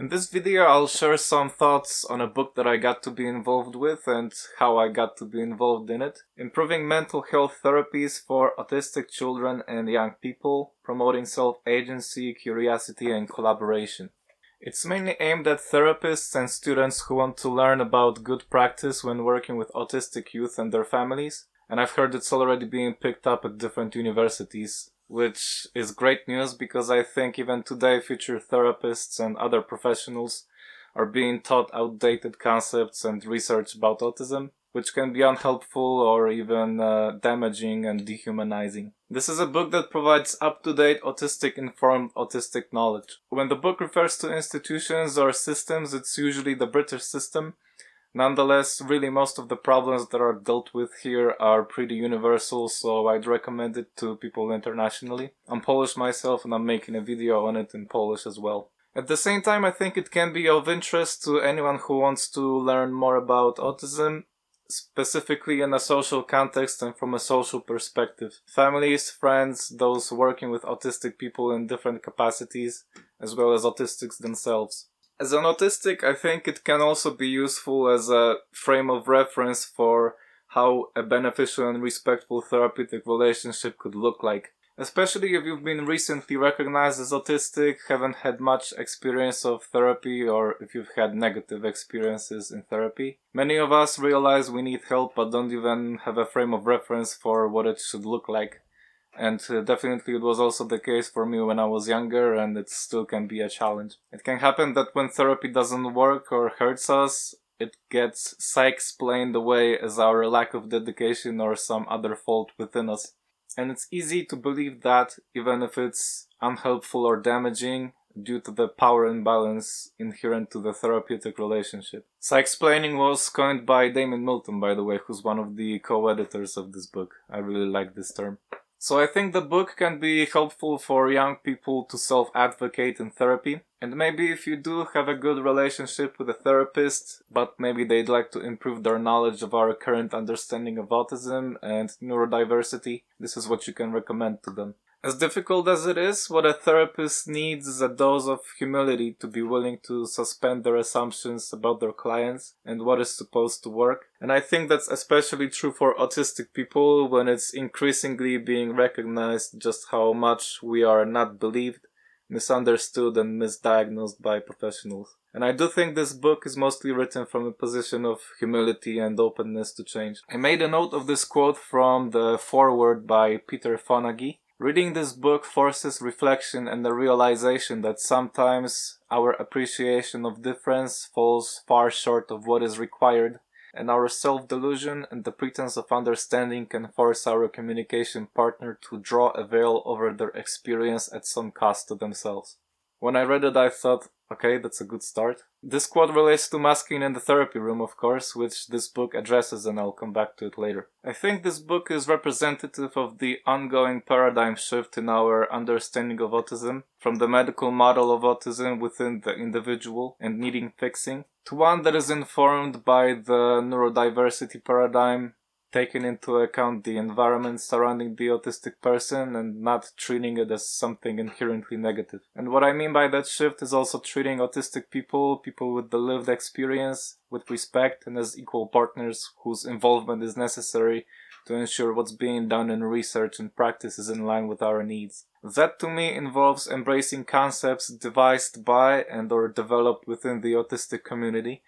In this video, I'll share some thoughts on a book that I got to be involved with and how I got to be involved in it. Improving Mental Health Therapies for Autistic Children and Young People, Promoting Self-Agency, Curiosity and Collaboration. It's mainly aimed at therapists and students who want to learn about good practice when working with autistic youth and their families. And I've heard it's already being picked up at different universities, which is great news because I think even today future therapists and other professionals are being taught outdated concepts and research about autism, which can be unhelpful or even damaging and dehumanizing. This is a book that provides up-to-date autistic-informed autistic knowledge. When the book refers to institutions or systems, it's usually the British system. Nonetheless, really most of the problems that are dealt with here are pretty universal, so I'd recommend it to people internationally. I'm Polish myself and I'm making a video on it in Polish as well. At the same time, I think it can be of interest to anyone who wants to learn more about autism, specifically in a social context and from a social perspective. Families, friends, those working with autistic people in different capacities, as well as autistics themselves. As an autistic, I think it can also be useful as a frame of reference for how a beneficial and respectful therapeutic relationship could look like. Especially if you've been recently recognized as autistic, haven't had much experience of therapy, or if you've had negative experiences in therapy. Many of us realize we need help but don't even have a frame of reference for what it should look like. And definitely it was also the case for me when I was younger, and it still can be a challenge. It can happen that when therapy doesn't work or hurts us, it gets psych-explained away as our lack of dedication or some other fault within us. And it's easy to believe that, even if it's unhelpful or damaging, due to the power imbalance inherent to the therapeutic relationship. Psych-explaining was coined by Damon Milton, by the way, who's one of the co-editors of this book. I really like this term. So I think the book can be helpful for young people to self-advocate in therapy. And maybe if you do have a good relationship with a therapist, but maybe they'd like to improve their knowledge of our current understanding of autism and neurodiversity, this is what you can recommend to them. As difficult as it is, what a therapist needs is a dose of humility to be willing to suspend their assumptions about their clients and what is supposed to work. And I think that's especially true for autistic people when it's increasingly being recognized just how much we are not believed, misunderstood and misdiagnosed by professionals. And I do think this book is mostly written from a position of humility and openness to change. I made a note of this quote from the foreword by Peter Fonagy. Reading this book forces reflection and the realization that sometimes our appreciation of difference falls far short of what is required, and our self-delusion and the pretense of understanding can force our communication partner to draw a veil over their experience at some cost to themselves. When I read it, I thought, okay, that's a good start. This quote relates to masking in the therapy room, of course, which this book addresses, and I'll come back to it later. I think this book is representative of the ongoing paradigm shift in our understanding of autism, from the medical model of autism within the individual and needing fixing, to one that is informed by the neurodiversity paradigm, taking into account the environment surrounding the autistic person and not treating it as something inherently negative. And what I mean by that shift is also treating autistic people with the lived experience, with respect and as equal partners whose involvement is necessary to ensure what's being done in research and practice is in line with our needs. That to me involves embracing concepts devised by and or developed within the autistic community,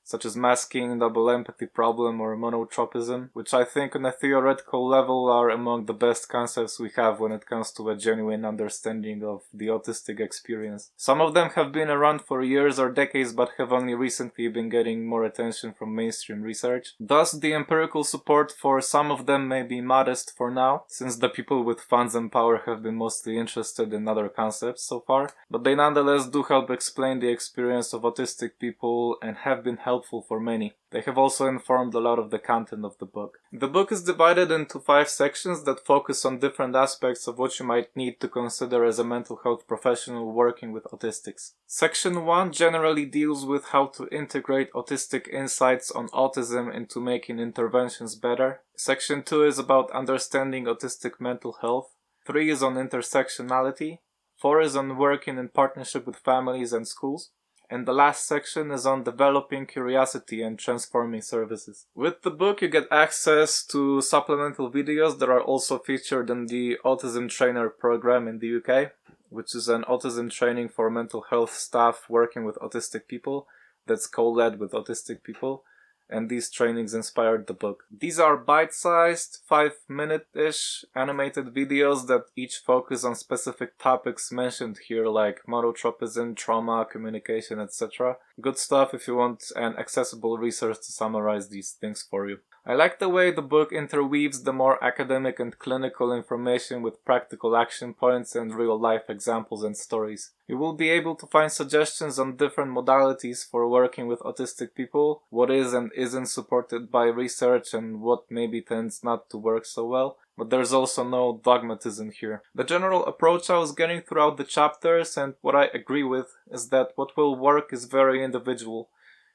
such as masking, double empathy problem, or monotropism, which I think on a theoretical level are among the best concepts we have when it comes to a genuine understanding of the autistic experience. Some of them have been around for years or decades, but have only recently been getting more attention from mainstream research. Thus, the empirical support for some of them may be modest for now, since the people with funds and power have been mostly interested in other concepts so far, but they nonetheless do help explain the experience of autistic people and have been helpful for many. They have also informed a lot of the content of the book. The book is divided into 5 sections that focus on different aspects of what you might need to consider as a mental health professional working with autistics. Section 1 generally deals with how to integrate autistic insights on autism into making interventions better. Section 2 is about understanding autistic mental health. 3 is on intersectionality. 4 is on working in partnership with families and schools. and the last section is on developing curiosity and transforming services. With the book, you get access to supplemental videos that are also featured in the Autism Trainer program in the UK, which is an autism training for mental health staff working with autistic people that's co-led with autistic people, and these trainings inspired the book. These are bite-sized, 5-minute-ish animated videos that each focus on specific topics mentioned here, like monotropism, trauma, communication, etc. Good stuff if you want an accessible resource to summarize these things for you. I like the way the book interweaves the more academic and clinical information with practical action points and real-life examples and stories. You will be able to find suggestions on different modalities for working with autistic people, what is and isn't supported by research and what maybe tends not to work so well. But there's also no dogmatism here. The general approach I was getting throughout the chapters and what I agree with is that what will work is very individual,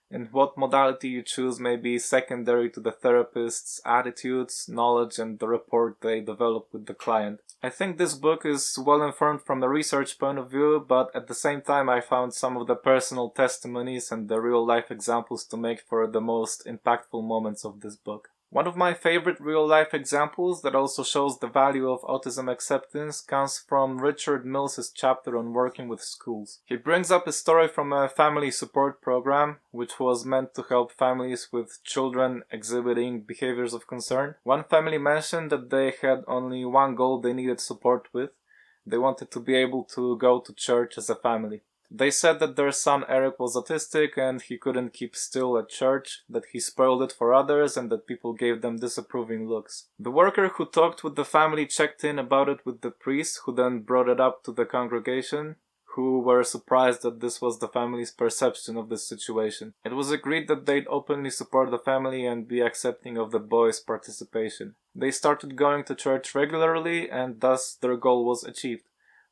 and what modality you choose may be secondary to the therapist's attitudes, knowledge, and the rapport they develop with the client. I think this book is well informed from a research point of view, but at the same time I found some of the personal testimonies and the real-life examples to make for the most impactful moments of this book. One of my favorite real-life examples that also shows the value of autism acceptance comes from Richard Mills's chapter on working with schools. He brings up a story from a family support program, which was meant to help families with children exhibiting behaviors of concern. One family mentioned that they had only one goal they needed support with. They wanted to be able to go to church as a family. They said that their son Eric was autistic and he couldn't keep still at church, that he spoiled it for others and that people gave them disapproving looks. The worker who talked with the family checked in about it with the priest, who then brought it up to the congregation, who were surprised that this was the family's perception of this situation. It was agreed that they'd openly support the family and be accepting of the boy's participation. They started going to church regularly and thus their goal was achieved,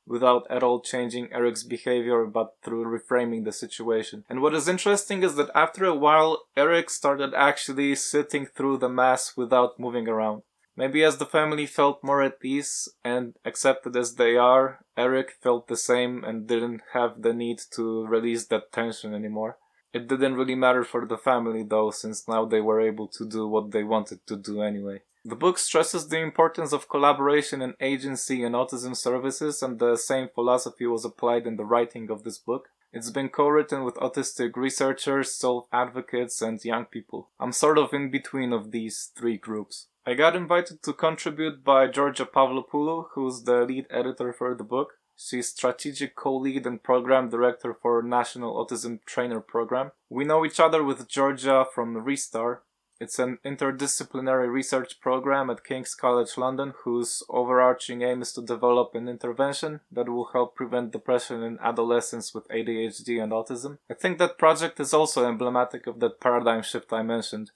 without at all changing Eric's behavior, but through reframing the situation. And what is interesting is that after a while, Eric started actually sitting through the mass without moving around. Maybe as the family felt more at ease and accepted as they are, Eric felt the same and didn't have the need to release that tension anymore. It didn't really matter for the family though, since now they were able to do what they wanted to do anyway. The book stresses the importance of collaboration and agency in autism services, and the same philosophy was applied in the writing of this book. It's been co-written with autistic researchers, self-advocates, and young people. I'm sort of in between of these three groups. I got invited to contribute by Georgia Pavlopoulou, who's the lead editor for the book. She's strategic co-lead and program director for National Autism Trainer program. We know each other with Georgia from Restar. It's an interdisciplinary research program at King's College London whose overarching aim is to develop an intervention that will help prevent depression in adolescents with ADHD and autism. I think that project is also emblematic of that paradigm shift I mentioned.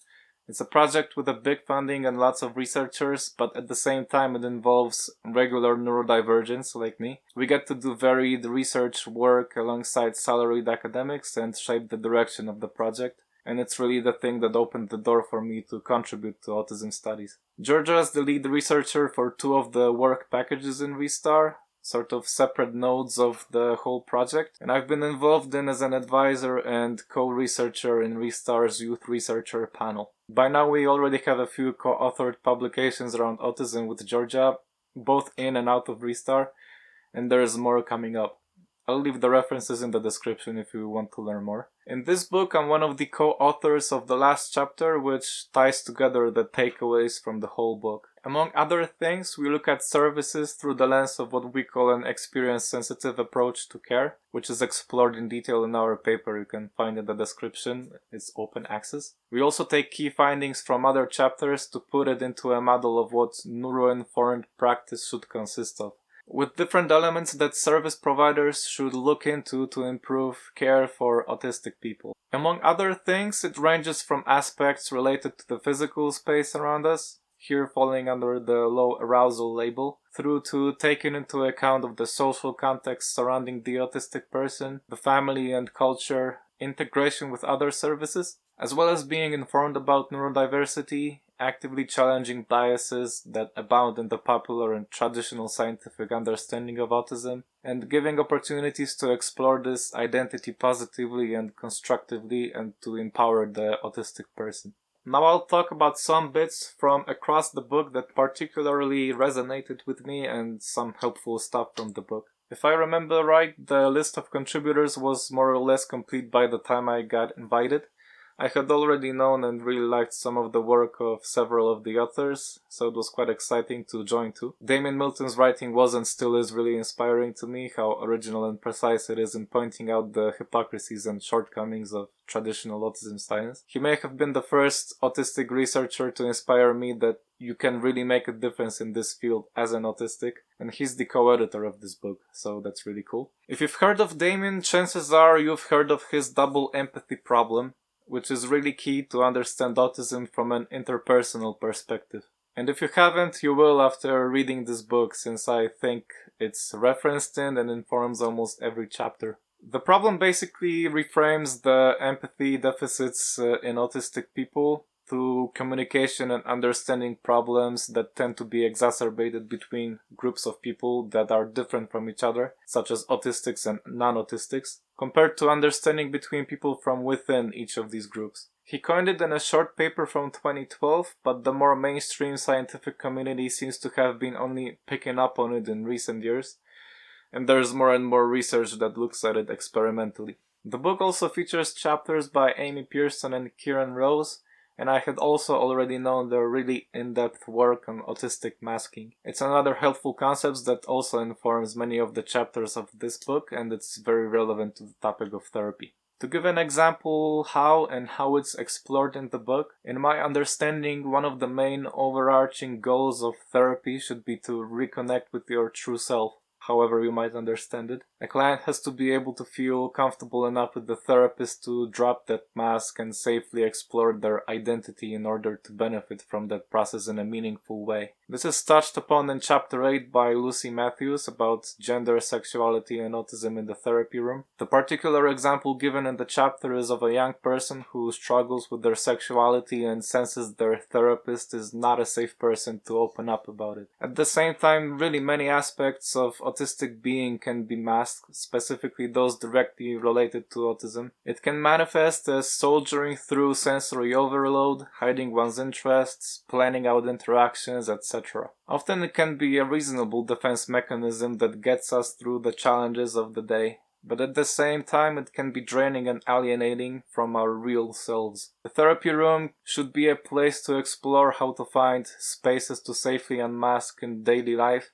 It's a project with a big funding and lots of researchers, but at the same time it involves regular neurodivergents like me. We get to do varied research work alongside salaried academics and shape the direction of the project. And it's really the thing that opened the door for me to contribute to autism studies. Georgia is the lead researcher for 2 of the work packages in Restar, sort of separate nodes of the whole project, and I've been involved in as an advisor and co-researcher in Restar's youth researcher panel. By now we already have a few co-authored publications around autism with Georgia, both in and out of Restar, and there's more coming up. I'll leave the references in the description if you want to learn more. In this book, I'm one of the co-authors of the last chapter, which ties together the takeaways from the whole book. Among other things, we look at services through the lens of what we call an experience-sensitive approach to care, which is explored in detail in our paper. You can find in the description. It's open access. We also take key findings from other chapters to put it into a model of what neuro-informed practice should consist of, with different elements that service providers should look into to improve care for autistic people. Among other things, it ranges from aspects related to the physical space around us, here falling under the low arousal label, through to taking into account of the social context surrounding the autistic person, the family and culture, integration with other services, as well as being informed about neurodiversity, actively challenging biases that abound in the popular and traditional scientific understanding of autism, and giving opportunities to explore this identity positively and constructively and to empower the autistic person. Now I'll talk about some bits from across the book that particularly resonated with me and some helpful stuff from the book. If I remember right, the list of contributors was more or less complete by the time I got invited. I had already known and really liked some of the work of several of the authors, so it was quite exciting to join too. Damien Milton's writing was and still is really inspiring to me, how original and precise it is in pointing out the hypocrisies and shortcomings of traditional autism science. He may have been the first autistic researcher to inspire me that you can really make a difference in this field as an autistic, and he's the co-editor of this book, so that's really cool. If you've heard of Damien, chances are you've heard of his double empathy problem, which is really key to understand autism from an interpersonal perspective. And if you haven't, you will after reading this book, since I think it's referenced in and informs almost every chapter. The problem basically reframes the empathy deficits in autistic people to communication and understanding problems that tend to be exacerbated between groups of people that are different from each other, such as autistics and non-autistics, compared to understanding between people from within each of these groups. He coined it in a short paper from 2012, but the more mainstream scientific community seems to have been only picking up on it in recent years, and there's more and more research that looks at it experimentally. The book also features chapters by Amy Pearson and Kieran Roslyn, and I had also already known their really in-depth work on autistic masking. It's another helpful concept that also informs many of the chapters of this book, and it's very relevant to the topic of therapy. To give an example how it's explored in the book, in my understanding, one of the main overarching goals of therapy should be to reconnect with your true self, however you might understand it. A client has to be able to feel comfortable enough with the therapist to drop that mask and safely explore their identity in order to benefit from that process in a meaningful way. This is touched upon in Chapter 8 by Lucy Matthews about gender, sexuality, and autism in the therapy room. The particular example given in the chapter is of a young person who struggles with their sexuality and senses their therapist is not a safe person to open up about it. At the same time, really many aspects of autistic being can be masked, specifically those directly related to autism. It can manifest as soldiering through sensory overload, hiding one's interests, planning out interactions, etc. Often it can be a reasonable defense mechanism that gets us through the challenges of the day, but at the same time it can be draining and alienating from our real selves. The therapy room should be a place to explore how to find spaces to safely unmask in daily life,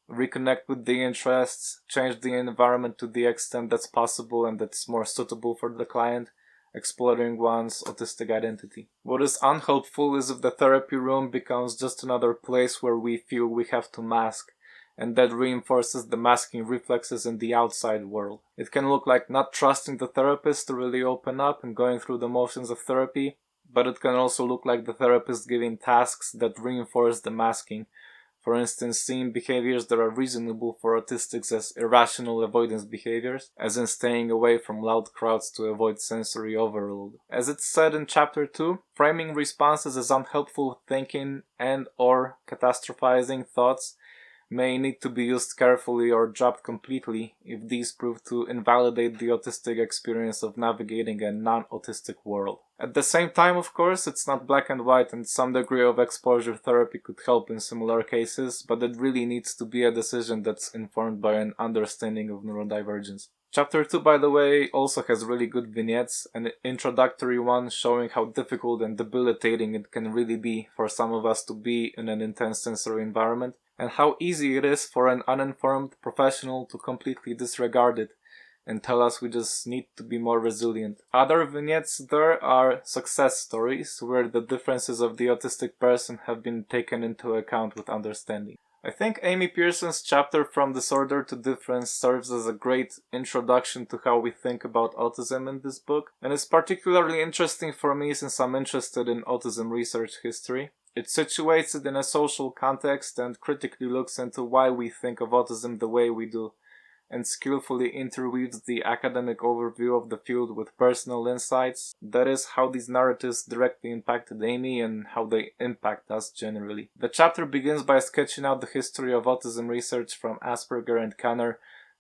reconnect with the interests, change the environment to the extent that's possible and that's more suitable for the client, exploring one's autistic identity. What is unhelpful is if the therapy room becomes just another place where we feel we have to mask, and that reinforces the masking reflexes in the outside world. It can look like not trusting the therapist to really open up and going through the motions of therapy, but it can also look like the therapist giving tasks that reinforce the masking. For instance, seeing behaviors that are reasonable for autistics as irrational avoidance behaviors, as in staying away from loud crowds to avoid sensory overload. As it's said in Chapter 2, framing responses as unhelpful thinking and or catastrophizing thoughts may need to be used carefully or dropped completely if these prove to invalidate the autistic experience of navigating a non-autistic world. At the same time, of course, it's not black and white, and some degree of exposure therapy could help in similar cases, but it really needs to be a decision that's informed by an understanding of neurodivergence. Chapter 2, by the way, also has really good vignettes, an introductory one showing how difficult and debilitating it can really be for some of us to be in an intense sensory environment, and how easy it is for an uninformed professional to completely disregard it and tell us we just need to be more resilient. Other vignettes there are success stories where the differences of the autistic person have been taken into account with understanding. I think Amy Pearson's chapter From Disorder to Difference serves as a great introduction to how we think about autism in this book, and it's particularly interesting for me since I'm interested in autism research history. It situates it in a social context and critically looks into why we think of autism the way we do, and skillfully interweaves the academic overview of the field with personal insights. That is how these narratives directly impacted Amy and how they impact us generally. The chapter begins by sketching out the history of autism research from Asperger and Kanner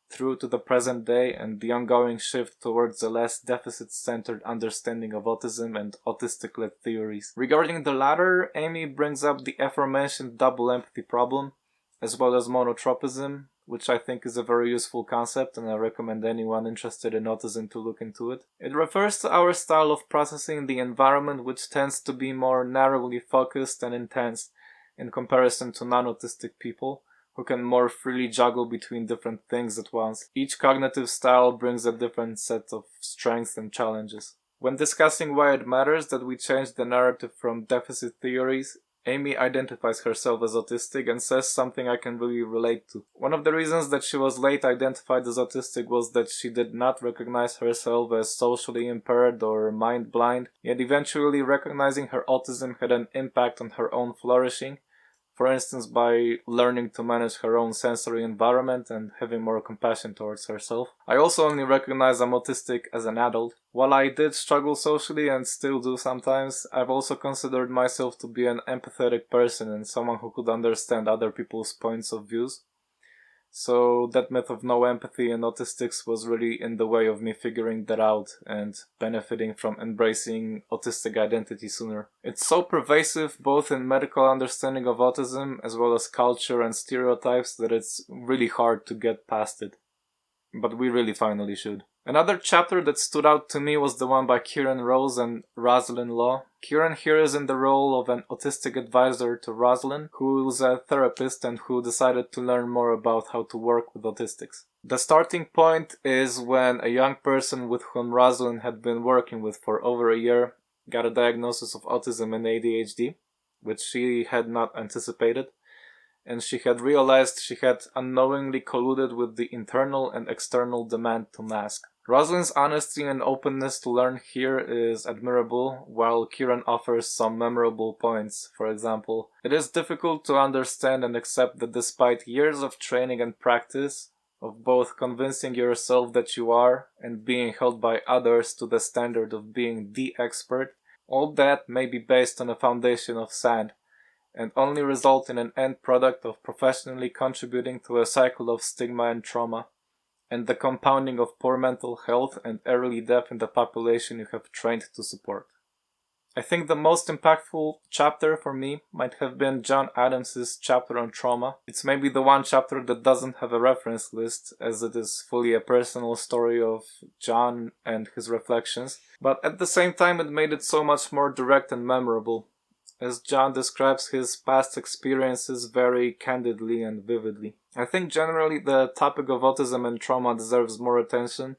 through to the present day and the ongoing shift towards a less deficit-centered understanding of autism and autistic-led theories. Regarding the latter, Amy brings up the aforementioned double empathy problem, as well as monotropism, which I think is a very useful concept, and I recommend anyone interested in autism to look into it. It refers to our style of processing the environment, which tends to be more narrowly focused and intense in comparison to non-autistic people, who can more freely juggle between different things at once. Each cognitive style brings a different set of strengths and challenges. When discussing why it matters that we change the narrative from deficit theories, Amy identifies herself as autistic and says something I can really relate to. One of the reasons that she was late identified as autistic was that she did not recognize herself as socially impaired or mind blind, yet eventually recognizing her autism had an impact on her own flourishing, for instance by learning to manage her own sensory environment and having more compassion towards herself. I also only recognize I'm autistic as an adult. While I did struggle socially and still do sometimes, I've also considered myself to be an empathetic person and someone who could understand other people's points of views. So that myth of no empathy in autistics was really in the way of me figuring that out and benefiting from embracing autistic identity sooner. It's so pervasive both in medical understanding of autism as well as culture and stereotypes that it's really hard to get past it. But we really finally should. Another chapter that stood out to me was the one by Kieran Roslyn. Kieran here is in the role of an autistic advisor to Roslyn, who is a therapist and who decided to learn more about how to work with autistics. The starting point is when a young person with whom Roslyn had been working with for over a year got a diagnosis of autism and ADHD, which she had not anticipated, and she had realized she had unknowingly colluded with the internal and external demand to mask. Roslyn's honesty and openness to learn here is admirable, while Kieran offers some memorable points. For example, it is difficult to understand and accept that despite years of training and practice, of both convincing yourself that you are and being held by others to the standard of being the expert, all that may be based on a foundation of sand, and only result in an end product of professionally contributing to a cycle of stigma and trauma, and the compounding of poor mental health and early death in the population you have trained to support. I think the most impactful chapter for me might have been Jon Adams' chapter on trauma. It's maybe the one chapter that doesn't have a reference list, as it is fully a personal story of Jon and his reflections, but at the same time it made it so much more direct and memorable, as Jon describes his past experiences very candidly and vividly. I think generally the topic of autism and trauma deserves more attention,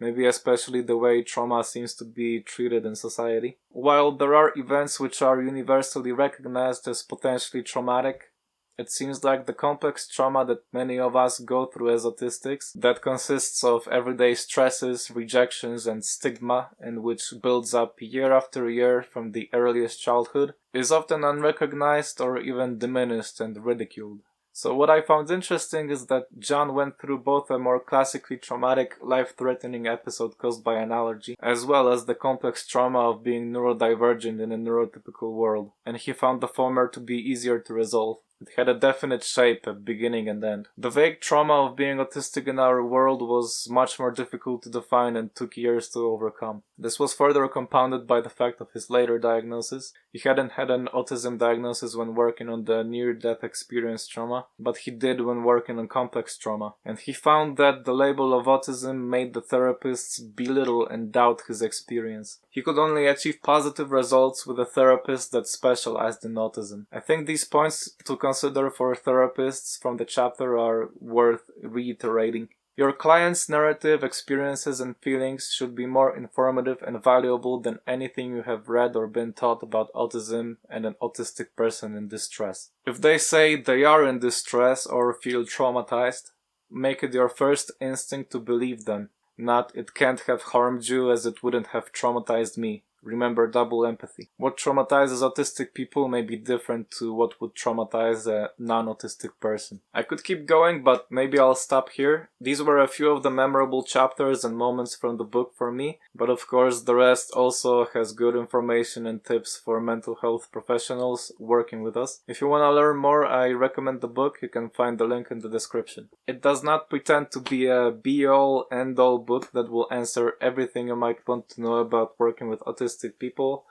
maybe especially the way trauma seems to be treated in society. While there are events which are universally recognized as potentially traumatic, it seems like the complex trauma that many of us go through as autistics, that consists of everyday stresses, rejections, and stigma, and which builds up year after year from the earliest childhood, is often unrecognized or even diminished and ridiculed. So what I found interesting is that Jon went through both a more classically traumatic, life-threatening episode caused by an allergy, as well as the complex trauma of being neurodivergent in a neurotypical world, and he found the former to be easier to resolve. It had a definite shape, a beginning and end. The vague trauma of being autistic in our world was much more difficult to define and took years to overcome. This was further compounded by the fact of his later diagnosis. He hadn't had an autism diagnosis when working on the near-death experience trauma, but he did when working on complex trauma. And he found that the label of autism made the therapists belittle and doubt his experience. He could only achieve positive results with a therapist that specialized in autism. I think these points to consider for therapists from the chapter are worth reiterating. Your client's narrative, experiences, and feelings should be more informative and valuable than anything you have read or been taught about autism and an autistic person in distress. If they say they are in distress or feel traumatized, make it your first instinct to believe them, not "it can't have harmed you as it wouldn't have traumatized me." Remember double empathy. What traumatizes autistic people may be different to what would traumatize a non-autistic person. I could keep going, but maybe I'll stop here. These were a few of the memorable chapters and moments from the book for me, but of course the rest also has good information and tips for mental health professionals working with us. If you want to learn more, I recommend the book. You can find the link in the description. It does not pretend to be a be-all, end-all book that will answer everything you might want to know about working with autistic people,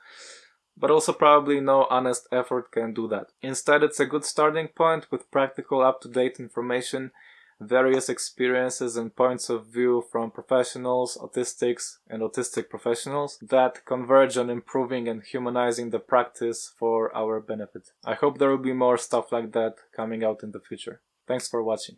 but also probably no honest effort can do that. Instead, it's a good starting point with practical, up-to-date information, various experiences and points of view from professionals, autistics, and autistic professionals that converge on improving and humanizing the practice for our benefit. I hope there will be more stuff like that coming out in the future. Thanks for watching.